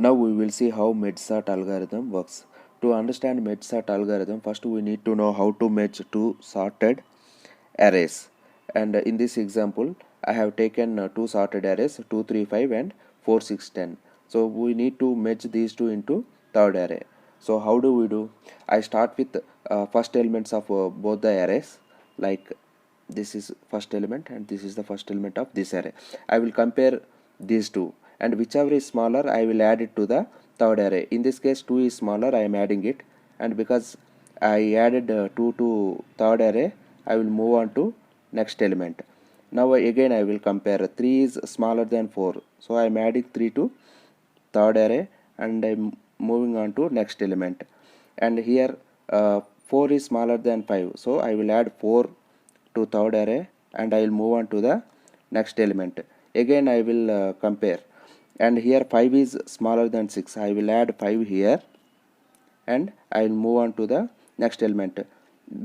Now we will see how MEDSAT algorithm works. To understand MEDSAT algorithm, first we need to know how to match two sorted arrays. And in this example I have taken two sorted arrays 2 3 5 and 4 6 10. So we need to match these two into third array. So how do we do? I start with first elements of both the arrays, like this is first element and this is the first element of this array. I will compare these two, and whichever is smaller I will add it to the third array. In this case 2 is smaller, I am adding it, and because I added 2 to third array, I will move on to next element. Now again I will compare. 3 is smaller than 4, so I am adding 3 to third array and I'm moving on to next element. And here 4 is smaller than 5, so I will add 4 to third array and I will move on to the next element. Again I will compare, and here 5 is smaller than 6, I will add 5 here and I will move on to the next element.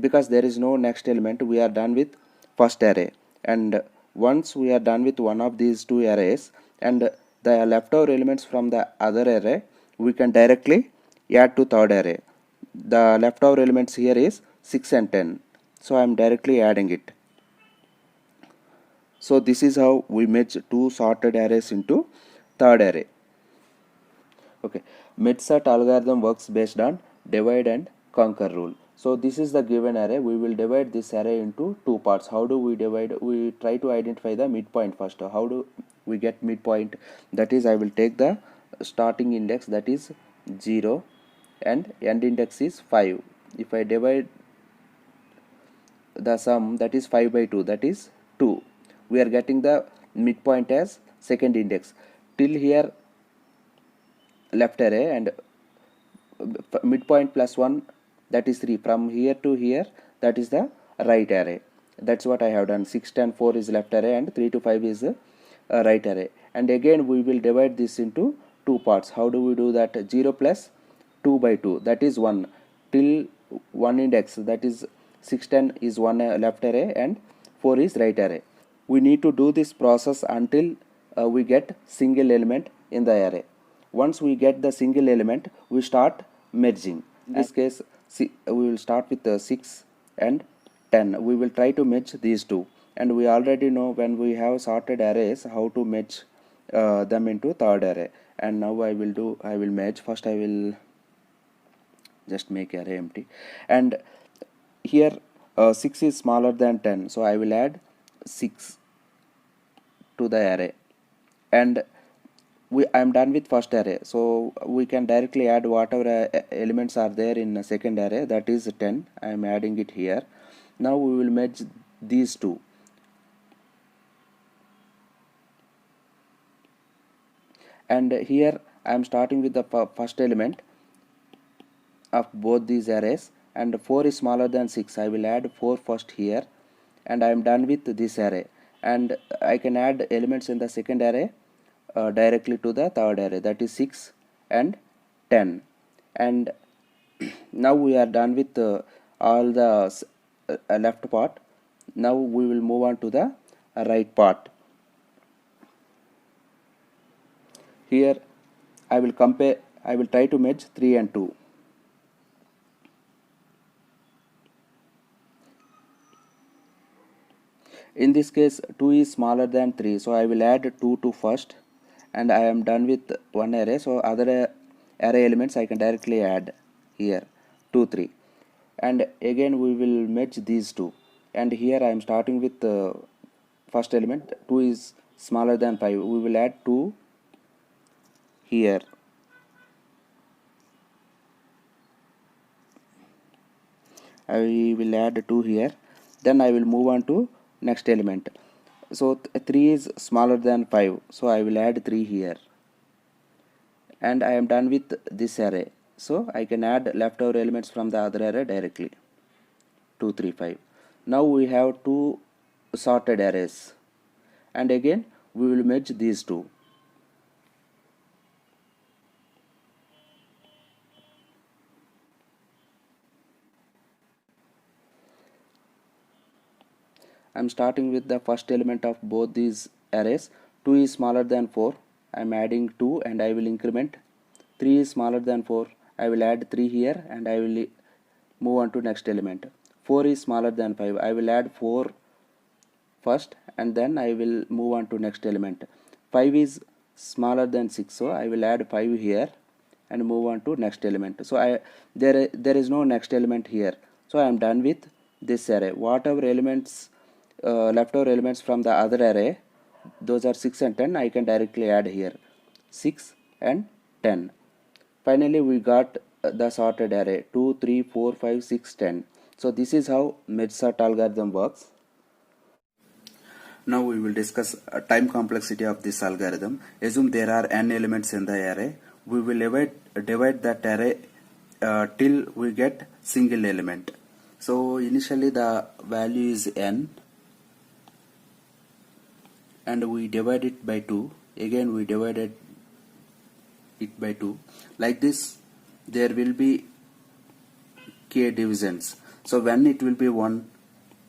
Because there is no next element, we are done with first array, and once we are done with one of these two arrays and the leftover elements from the other array, we can directly add to third array. The leftover elements here is 6 and 10, so I am directly adding it. So this is how we match two sorted arrays into third array. Okay, MEDSAT algorithm works based on divide and conquer rule. So this is the given array. We will divide this array into two parts. How do we divide? We try to identify the midpoint first. How do we get midpoint? That is, I will take the starting index, that is 0, and end index is 5. If I divide the sum, that is 5 by 2, that is 2, we are getting the midpoint as second index. Till here left array, and midpoint plus 1, that is 3. From here to here, that is the right array. That's what I have done. 6 10 4 is left array and 3 to 5 is the right array. And again we will divide this into two parts. How do we do that? 0 plus 2 by 2, that is 1. Till 1 index, that is 6 10 is 1 left array and 4 is right array. We need to do this process until we get single element in the array. Once we get the single element, we start merging. In this case, we will start with 6 and 10. We will try to match these two, and we already know when we have sorted arrays how to match them into third array. And now I will match. First I will just make array empty, and here 6 is smaller than 10, so I will add 6 to the array, and I am done with first array, so we can directly add whatever elements are there in second array, that is 10. I am adding it here. Now we will merge these two, and here I am starting with the first element of both these arrays, and 4 is smaller than 6. I will add 4 first here, and I am done with this array, and I can add elements in the second array directly to the third array, that is 6 and 10. And now we are done with all the left part. Now we will move on to the right part. Here I will try to match 3 and 2. In this case 2 is smaller than 3, so I will add 2 to first, and I am done with one array, so other array elements I can directly add here 2 3, and again we will match these two. And here I am starting with the first element. 2 is smaller than 5, we will add 2 here, I will add 2 here. Then I will move on to next element. So 3 is smaller than 5, so I will add 3 here, and I am done with this array, so I can add leftover elements from the other array directly. 2 3 5. Now we have two sorted arrays, and again we will merge these two. I am starting with the first element of both these arrays. 2 is smaller than 4, I am adding 2 and I will increment 3 is smaller than 4. I will add 3 here and I will move on to next element. 4 is smaller than 5. I will add 4 first and then I will move on to next element. 5 is smaller than 6, so I will add 5 here and move on to next element. So there is no next element here, so I am done with this array. Whatever elements leftover elements from the other array, those are 6 and 10, I can directly add here 6 and 10. Finally we got the sorted array 2 3 4 5 6 10. So this is how merge sort algorithm works. Now we will discuss time complexity of this algorithm. Assume there are n elements in the array. We will divide that array till we get single element. So initially the value is n and we divide it by 2. Again we divided it by 2. Like this there will be k divisions. So when it will be 1,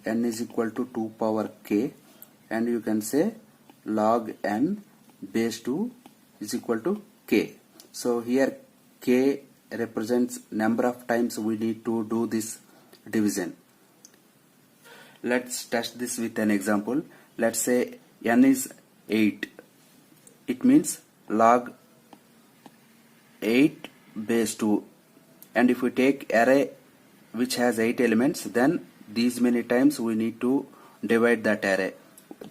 n is equal to 2 power k, and you can say log n base 2 is equal to k. So here k represents number of times we need to do this division. Let's test this with an example. Let's say n is 8. It means log 8 base 2, and if we take array which has 8 elements, then these many times we need to divide that array.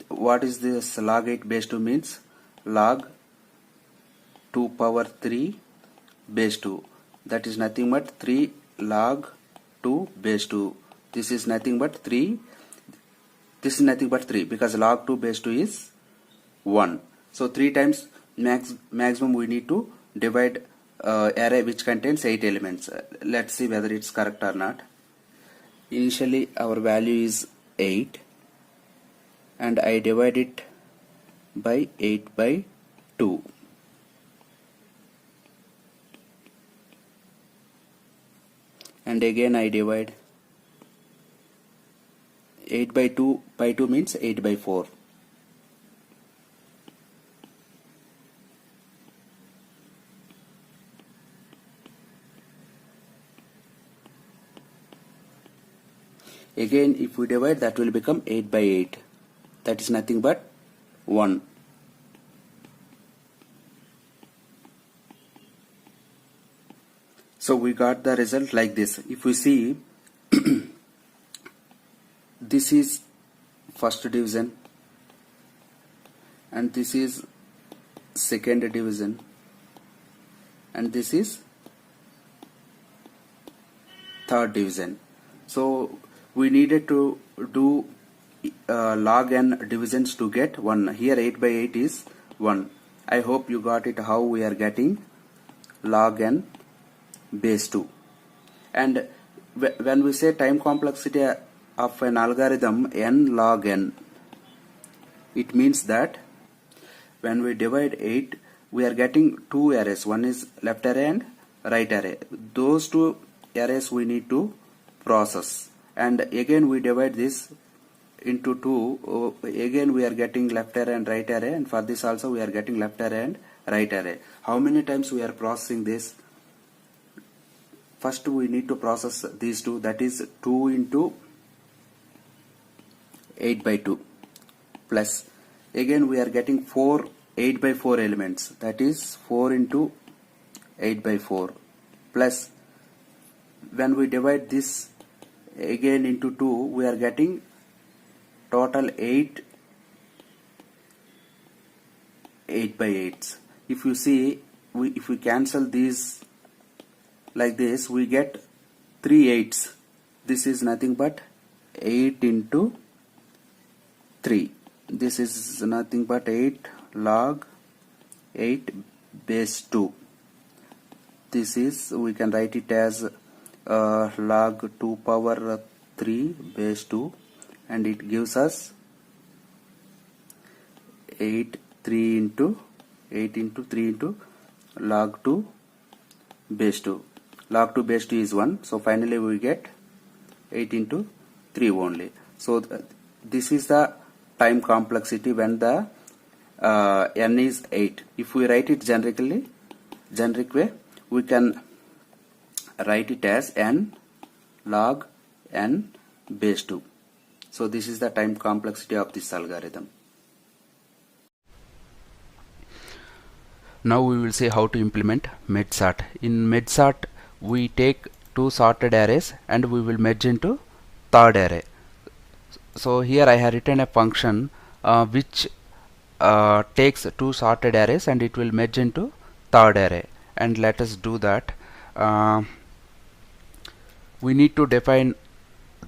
What is this log 8 base 2 means? Log 2 power 3 base 2. That is nothing but 3 log 2 base 2. This is nothing but 3. This is nothing but 3 because log 2 base 2 is 1. So 3 times maximum we need to divide array which contains 8 elements. Let's see whether it's correct or not. Initially our value is 8 and I divide it by 8 by 2. And again I divide 8 by 2 means 8 by 4. Again if we divide, that will become 8 by 8. That is nothing but 1. So we got the result like this. If we see this is first division and this is second division and this is third division. So we needed to do log n divisions to get 1. Here 8 by 8 is 1. I hope you got it how we are getting log n base 2. And when we say time complexity of an algorithm n log n, it means that when we divide 8 we are getting two arrays. One is left array and right array. Those two arrays we need to process, and again we divide this into 2. Again we are getting left array and right array, and for this also we are getting left array and right array. How many times we are processing this? First we need to process these two, that is 2 into 8 by 2 plus again we are getting 8 by 4 elements, that is 4 into 8 by 4 plus when we divide this again into 2 we are getting total 8 by 8s. If you see, if we cancel these like this, we get 3 8s. This is nothing but 8 into 3. This is nothing but 8 log 8 base 2. This is, we can write it as log 2 power 3 base 2, and it gives us 8 3 into 8 into 3 into log 2 base 2. Log 2 base 2 is 1, so finally we get 8 into 3 only. So this is the time complexity when the n is 8. If we write it generic way, we can write it as n log n base 2. So this is the time complexity of this algorithm. Now we will see how to implement medsort. In medsort, we take two sorted arrays and we will merge into third array. So here I have written a function which takes two sorted arrays and it will merge into third array. And let us do that. We need to define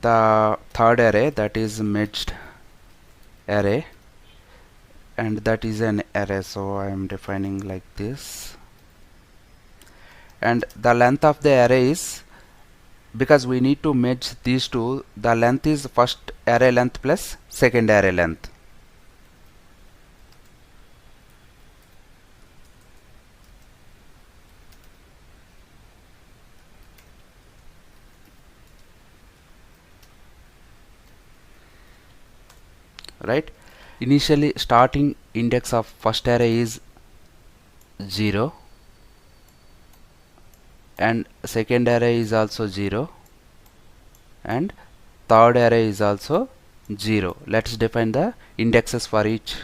the third array, that is merged array, and that is an array, so I am defining like this. And the length of the array is, because we need to merge these two, the length is first array length plus second array length. Right? Initially starting index of first array is 0 and second array is also 0 and third array is also 0. Let's define the indexes for each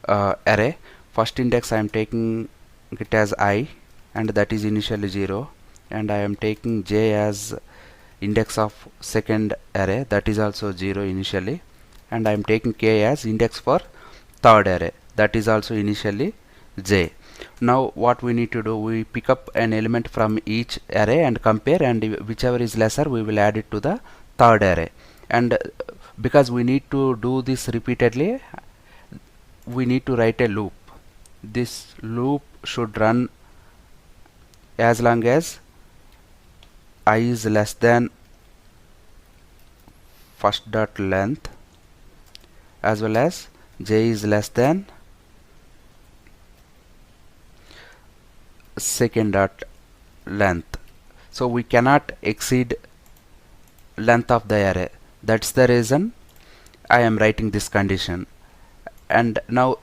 array. First index I am taking it as I, and that is initially 0, and I am taking j as index of second array, that is also 0 initially, and I am taking k as index for third array, that is also initially j. Now what we need to do, we pick up an element from each array and compare, and whichever is lesser we will add it to the third array. And because we need to do this repeatedly, we need to write a loop. This loop should run as long as I is less than first dot length as well as j is less than second dot length. So we cannot exceed length of the array. That's the reason I am writing this condition. And now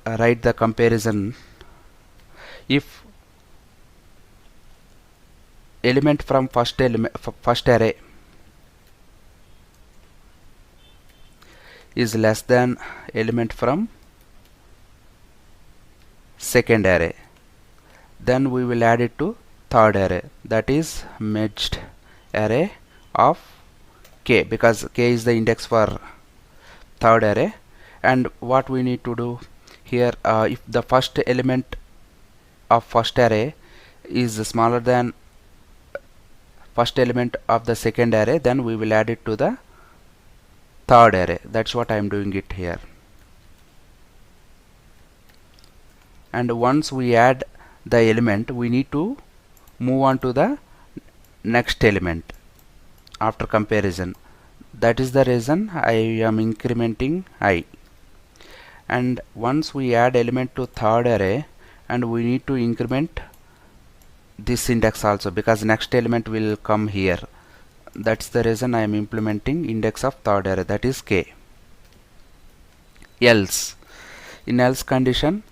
write the comparison. If element from first array is less than element from second array, then we will add it to third array, that is merged array of k, because k is the index for third array. And what we need to do here, if the first element of first array is smaller than first element of the second array, then we will add it to the third array. That's what I am doing it here. And once we add the element, we need to move on to the next element after comparison. That is the reason I am incrementing I. And once we add element to third array, and we need to increment this index also, because next element will come here. That's the reason I am implementing index of third array, that is k. Else, in else condition,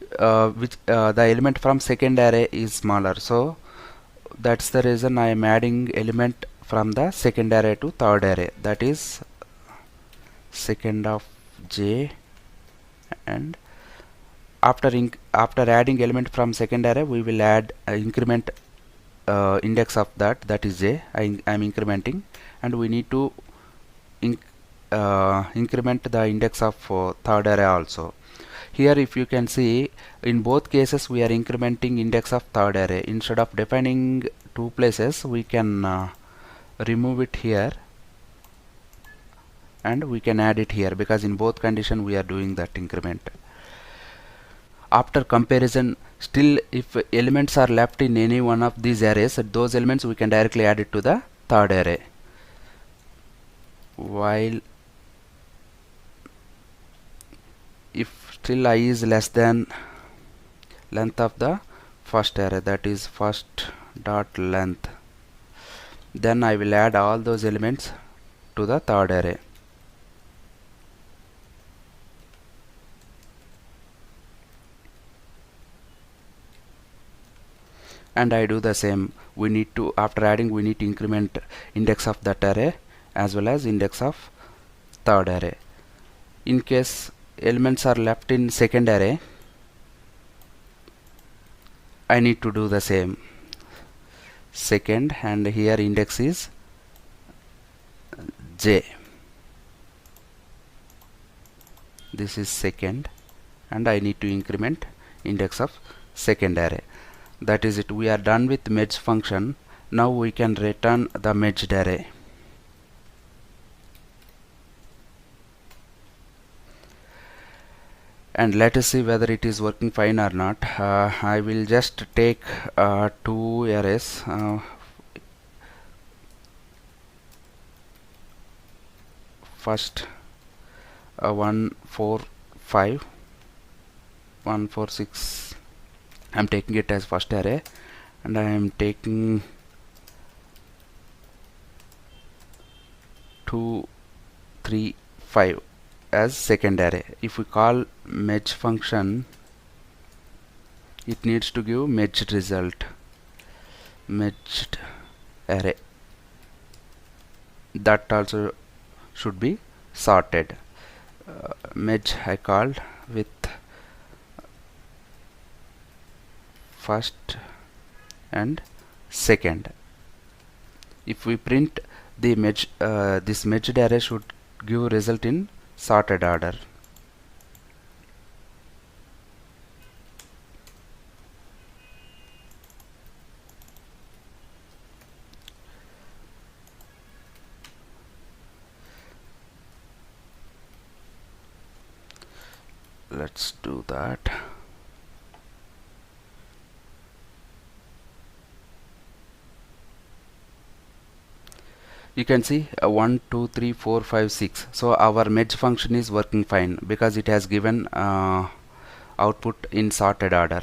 the element from second array is smaller, so that's the reason I am adding element from the second array to third array, that is second of j. And after adding element from second array, we will add increment index of that is j. I am incrementing, and we need to increment the index of third array also. Here if you can see, in both cases we are incrementing index of third array. Instead of defining two places, we can remove it here and we can add it here, because in both condition we are doing that increment. After comparison, still if elements are left in any one of these arrays, those elements we can directly add it to the third array. While if still I is less than length of the first array, that is first dot length, then I will add all those elements to the third array. and I do the same. We need to, after adding, we need to increment index of that array as well as index of third array. In case elements are left in second array, I need to do the same. Second, and here index is j. This is second, and I need to increment index of second array. That is it. We are done with merge function. Now we can return the merged array. And let us see whether it is working fine or not. I will just take two arrays. First 1 4 5 1 4 6. I'm taking it as first array, and I am taking 2 3 5 as second array. If we call merge function, it needs to give merged result, merged array. That also should be sorted. Merge I called with first and second. If we print the merge, this merged array should give result in sorted order. Let's do that. You can see 1 2 3 4 5 6. So our merge function is working fine because it has given output in sorted order.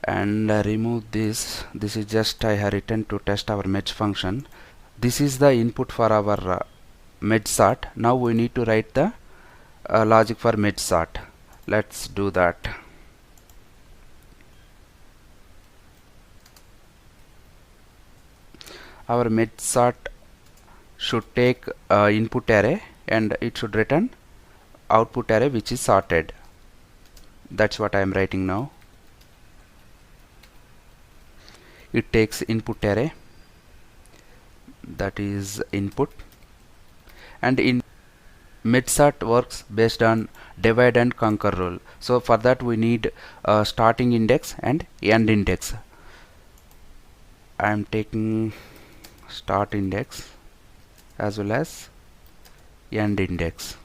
And remove this. This is just I have written to test our merge function. This is the input for our merge sort. Now we need to write the logic for merge sort. Let's do that. Our merge sort should take input array and it should return output array which is sorted. That's what I am writing now. It takes input array, that is input, and in merge sort works based on divide and conquer rule. So for that we need starting index and end index. I am taking start index as well as end index.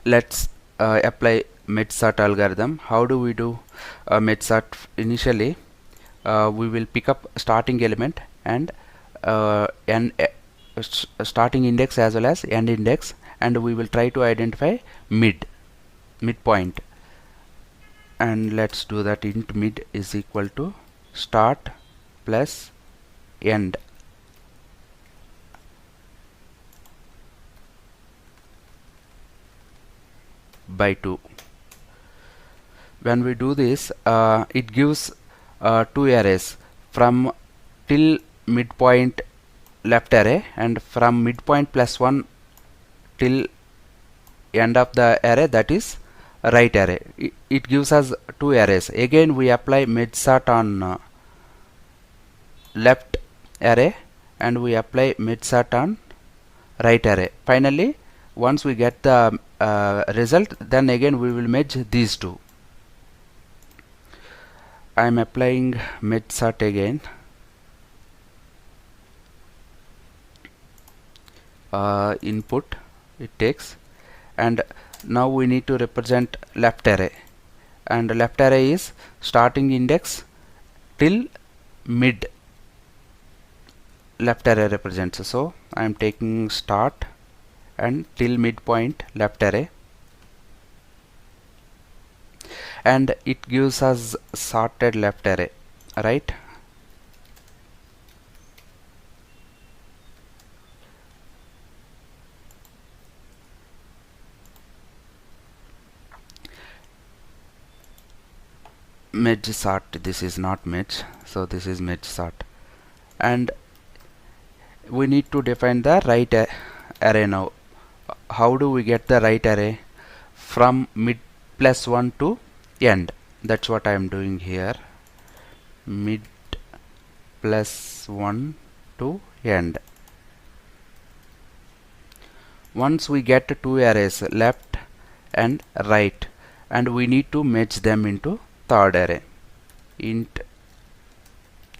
Let's apply merge sort algorithm. How do we do merge sort? Initially we will pick up starting element and starting index as well as end index, and we will try to identify midpoint. And let's do that. Int mid is equal to start plus end. By 2. When we do this, it gives two arrays from till midpoint left array and from midpoint plus 1 till end of the array, that is right array. It gives us two arrays. Again we apply merge sort on left array and we apply merge sort on right array. Finally, once we get the result, then again we will merge these two. I am applying merge sort again. Input it takes, and now we need to represent left array, and left array is starting index till mid left array represents. So I am taking start and till midpoint left array, and it gives us sorted left array, right? merge sort. This is not merge, so this is merge sort, and we need to define the right array now. How do we get the right array? From mid plus 1 to end. That's what I am doing here. Mid plus 1 to end. Once we get two arrays, left and right, and we need to merge them into third array. Int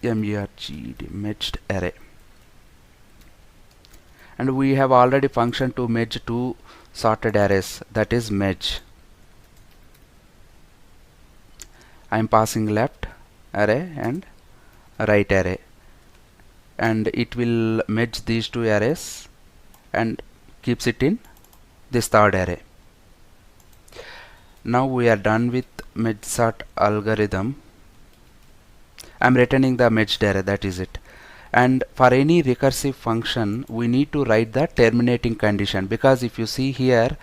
merged, merged array. And we have already function to merge two sorted arrays, that is merge. I am passing left array and right array, and it will merge these two arrays and keeps it in this third array. Now we are done with merge sort algorithm. I am returning the merged array, that is it. And for any recursive function we need to write the terminating condition, because if you see here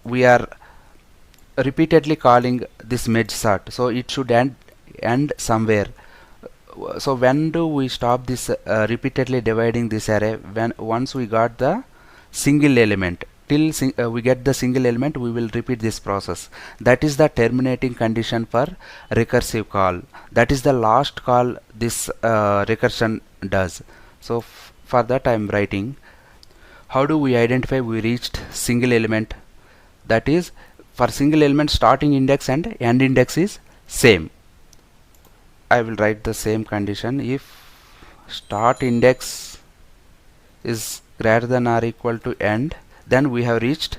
we are repeatedly calling this merge sort, so it should end somewhere. So when do we stop this repeatedly dividing this array? When once we got the single element, till we get the single element, we will repeat this process. That is the terminating condition for recursive call. That is the last call this recursion does. So for that I am writing, how do we identify we reached single element? That is, for single element starting index and end index is same. I will write the same condition. If start index is greater than or equal to end, then we have reached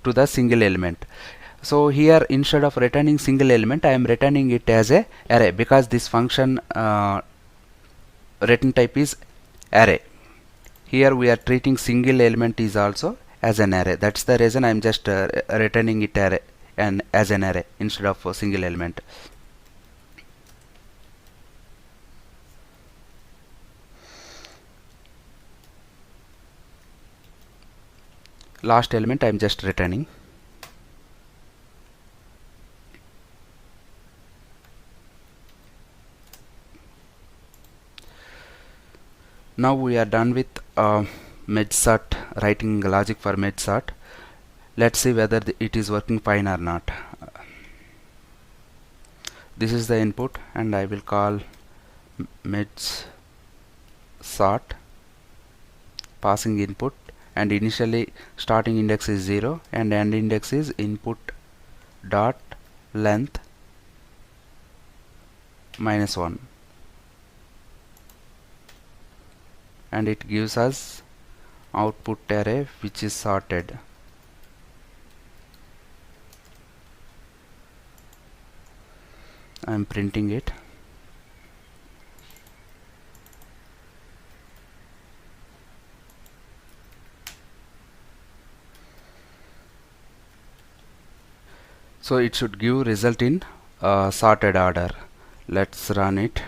to the single element. So here instead of returning single element, I am returning it as a array, because this function return type is array. Here we are treating single element is also as an array. That's the reason I am just returning it array and as an array instead of a single element. Last element I am just returning. Now we are done with merge sort, writing logic for merge sort. Let's see whether it is working fine or not. This is the input, and I will call merge sort, passing input, and initially starting index is 0 and end index is input dot length -1, and it gives us output array which is sorted. I am printing it. So it should give result in sorted order. Let's run it.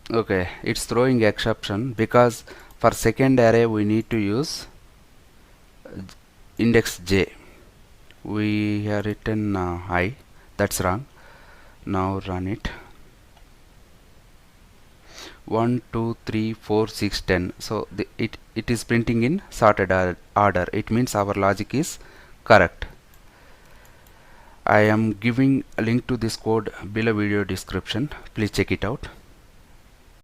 Okay, it's throwing exception because for second array we need to use index j. We have written I. That's wrong. Now run it. 1 2 3 4 6 10. So it is printing in sorted order. It means our logic is correct. I am giving a link to this code below video description. Please check it out.